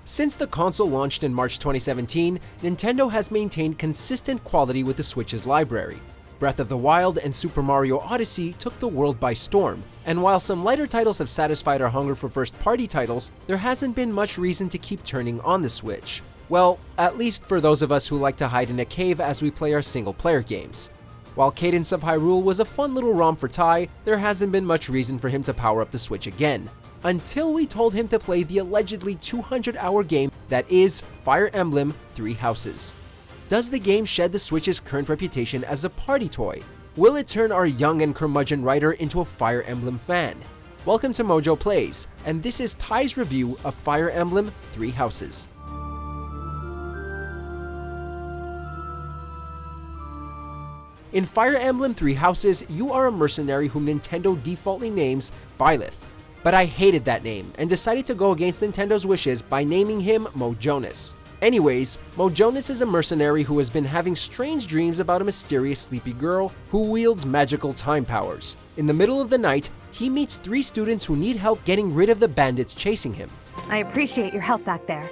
Since the console launched in March 2017, Nintendo has maintained consistent quality with the Switch's library. Breath of the Wild and Super Mario Odyssey took the world by storm, and while some lighter titles have satisfied our hunger for first-party titles, there hasn't been much reason to keep turning on the Switch. Well, at least for those of us who like to hide in a cave as we play our single-player games. While Cadence of Hyrule was a fun little romp for Ty, there hasn't been much reason for him to power up the Switch again. Until we told him to play the allegedly 200-hour game that is Fire Emblem 3 Houses. Does the game shed the Switch's current reputation as a party toy? Will it turn our young and curmudgeon writer into a Fire Emblem fan? Welcome to MojoPlays, and this is Ty's review of Fire Emblem 3 Houses. In Fire Emblem 3 Houses, you are a mercenary whom Nintendo defaultly names Byleth. But I hated that name, and decided to go against Nintendo's wishes by naming him Mojonas. Anyways, Mojonas is a mercenary who has been having strange dreams about a mysterious sleepy girl who wields magical time powers. In the middle of the night, he meets 3 students who need help getting rid of the bandits chasing him. I appreciate your help back there.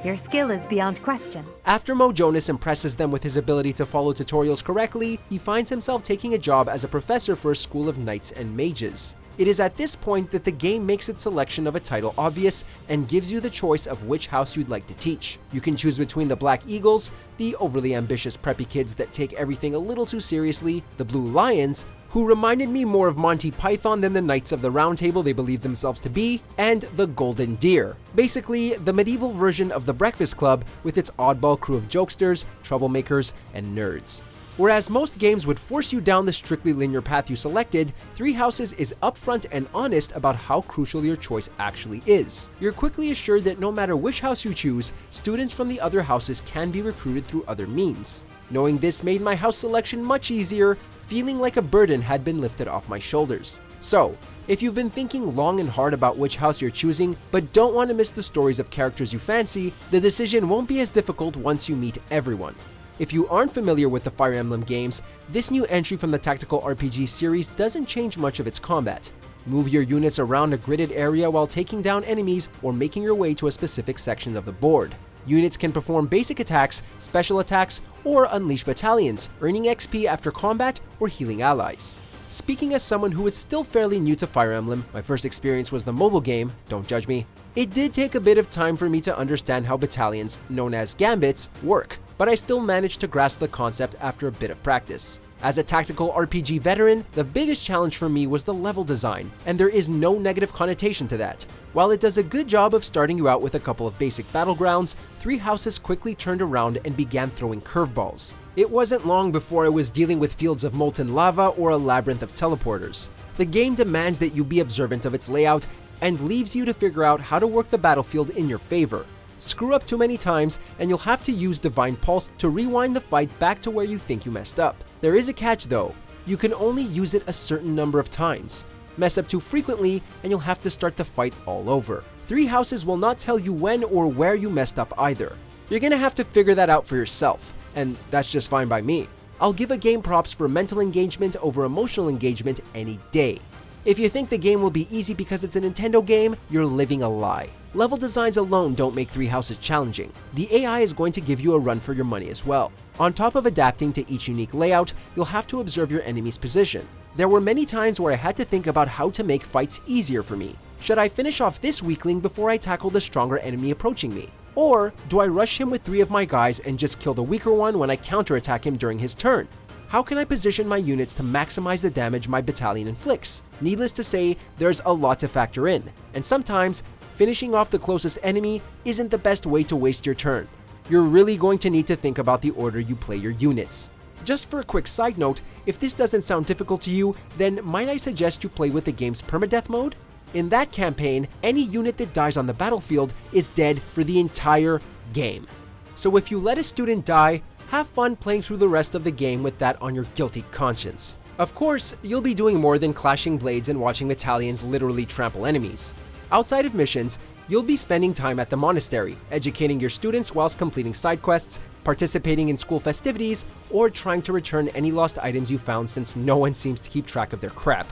Your skill is beyond question. After Mojonas impresses them with his ability to follow tutorials correctly, he finds himself taking a job as a professor for a school of knights and mages. It is at this point that the game makes its selection of a title obvious and gives you the choice of which house you'd like to teach. You can choose between the Black Eagles, the overly ambitious preppy kids that take everything a little too seriously, the Blue Lions, who reminded me more of Monty Python than the Knights of the Round Table they believe themselves to be, and the Golden Deer. Basically, the medieval version of the Breakfast Club with its oddball crew of jokesters, troublemakers, and nerds. Whereas most games would force you down the strictly linear path you selected, 3 Houses is upfront and honest about how crucial your choice actually is. You're quickly assured that no matter which house you choose, students from the other houses can be recruited through other means. Knowing this made my house selection much easier, feeling like a burden had been lifted off my shoulders. So, if you've been thinking long and hard about which house you're choosing, but don't want to miss the stories of characters you fancy, the decision won't be as difficult once you meet everyone. If you aren't familiar with the Fire Emblem games, this new entry from the tactical RPG series doesn't change much of its combat. Move your units around a gridded area while taking down enemies or making your way to a specific section of the board. Units can perform basic attacks, special attacks, or unleash battalions, earning XP after combat or healing allies. Speaking as someone who is still fairly new to Fire Emblem, my first experience was the mobile game, don't judge me. It did take a bit of time for me to understand how battalions, known as gambits, work, but I still managed to grasp the concept after a bit of practice. As a tactical RPG veteran, the biggest challenge for me was the level design, and there is no negative connotation to that. While it does a good job of starting you out with a couple of basic battlegrounds, 3 Houses quickly turned around and began throwing curveballs. It wasn't long before I was dealing with fields of molten lava or a labyrinth of teleporters. The game demands that you be observant of its layout and leaves you to figure out how to work the battlefield in your favor. Screw up too many times and you'll have to use Divine Pulse to rewind the fight back to where you think you messed up. There is a catch though, you can only use it a certain number of times. Mess up too frequently and you'll have to start the fight all over. 3 Houses will not tell you when or where you messed up either. You're gonna have to figure that out for yourself, and that's just fine by me. I'll give a game props for mental engagement over emotional engagement any day. If you think the game will be easy because it's a Nintendo game, you're living a lie. Level designs alone don't make 3 Houses challenging. The AI is going to give you a run for your money as well. On top of adapting to each unique layout, you'll have to observe your enemy's position. There were many times where I had to think about how to make fights easier for me. Should I finish off this weakling before I tackle the stronger enemy approaching me? Or do I rush him with 3 of my guys and just kill the weaker one when I counterattack him during his turn? How can I position my units to maximize the damage my battalion inflicts? Needless to say, there's a lot to factor in, and sometimes finishing off the closest enemy isn't the best way to waste your turn. You're really going to need to think about the order you play your units. Just for a quick side note, if this doesn't sound difficult to you, then might I suggest you play with the game's permadeath mode? In that campaign, any unit that dies on the battlefield is dead for the entire game. So if you let a student die, have fun playing through the rest of the game with that on your guilty conscience. Of course, you'll be doing more than clashing blades and watching battalions literally trample enemies. Outside of missions, you'll be spending time at the monastery, educating your students whilst completing side quests, participating in school festivities, or trying to return any lost items you found since no one seems to keep track of their crap.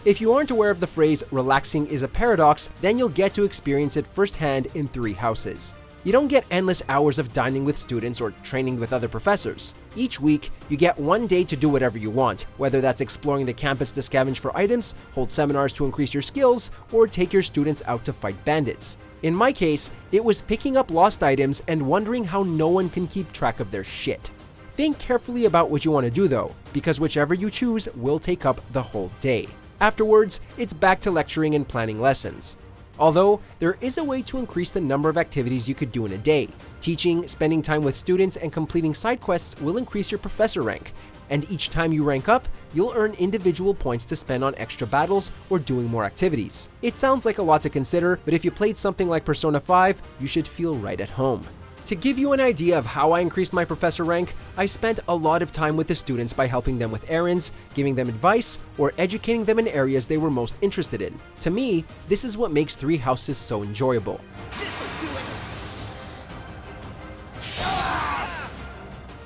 If you aren't aware of the phrase, relaxing is a paradox, then you'll get to experience it firsthand in 3 Houses. You don't get endless hours of dining with students or training with other professors. Each week, you get one day to do whatever you want, whether that's exploring the campus to scavenge for items, hold seminars to increase your skills, or take your students out to fight bandits. In my case, it was picking up lost items and wondering how no one can keep track of their shit. Think carefully about what you want to do though, because whichever you choose will take up the whole day. Afterwards, it's back to lecturing and planning lessons. Although, there is a way to increase the number of activities you could do in a day. Teaching, spending time with students, and completing side quests will increase your professor rank, and each time you rank up, you'll earn individual points to spend on extra battles or doing more activities. It sounds like a lot to consider, but if you played something like Persona 5, you should feel right at home. To give you an idea of how I increased my professor rank, I spent a lot of time with the students by helping them with errands, giving them advice, or educating them in areas they were most interested in. To me, this is what makes Three Houses so enjoyable.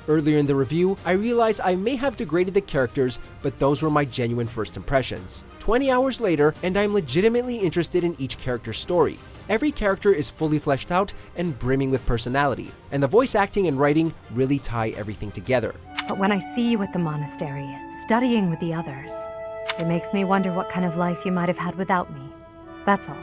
Earlier in the review, I realized I may have degraded the characters, but those were my genuine first impressions. 20 hours later, and I'm legitimately interested in each character's story. Every character is fully fleshed out and brimming with personality, and the voice acting and writing really tie everything together. But when I see you at the monastery, studying with the others, it makes me wonder what kind of life you might have had without me. That's all.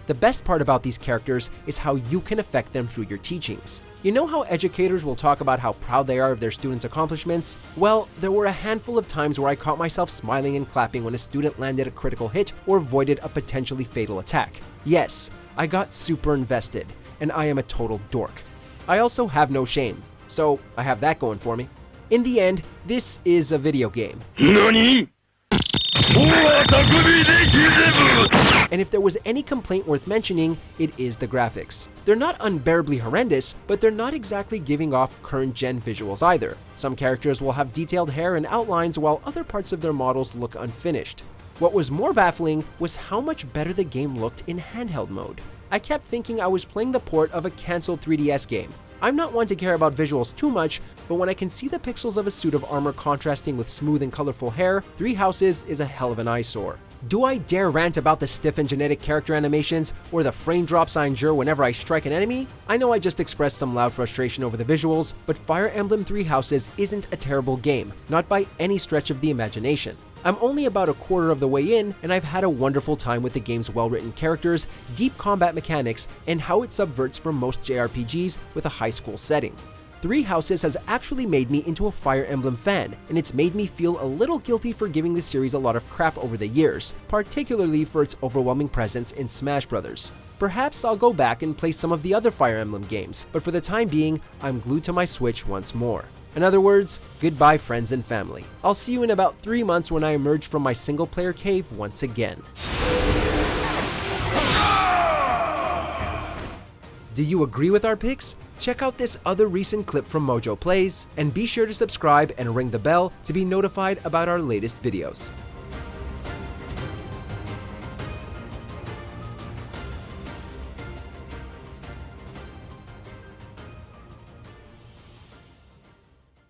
The best part about these characters is how you can affect them through your teachings. You know how educators will talk about how proud they are of their students' accomplishments? Well, there were a handful of times where I caught myself smiling and clapping when a student landed a critical hit or avoided a potentially fatal attack. Yes, I got super invested, and I am a total dork. I also have no shame, so I have that going for me. In the end, this is a video game. NANI?! And if there was any complaint worth mentioning, it is the graphics. They're not unbearably horrendous, but they're not exactly giving off current-gen visuals either. Some characters will have detailed hair and outlines while other parts of their models look unfinished. What was more baffling was how much better the game looked in handheld mode. I kept thinking I was playing the port of a cancelled 3DS game. I'm not one to care about visuals too much, but when I can see the pixels of a suit of armor contrasting with smooth and colorful hair, Three Houses is a hell of an eyesore. Do I dare rant about the stiff and genetic character animations, or the frame drops I endure whenever I strike an enemy? I know I just expressed some loud frustration over the visuals, but Fire Emblem Three Houses isn't a terrible game, not by any stretch of the imagination. I'm only about a quarter of the way in, and I've had a wonderful time with the game's well-written characters, deep combat mechanics, and how it subverts from most JRPGs with a high school setting. Three Houses has actually made me into a Fire Emblem fan, and it's made me feel a little guilty for giving the series a lot of crap over the years, particularly for its overwhelming presence in Smash Bros. Perhaps I'll go back and play some of the other Fire Emblem games, but for the time being, I'm glued to my Switch once more. In other words, goodbye friends and family. I'll see you in about 3 months when I emerge from my single-player cave once again. Do you agree with our picks? Check out this other recent clip from MojoPlays, and be sure to subscribe and ring the bell to be notified about our latest videos.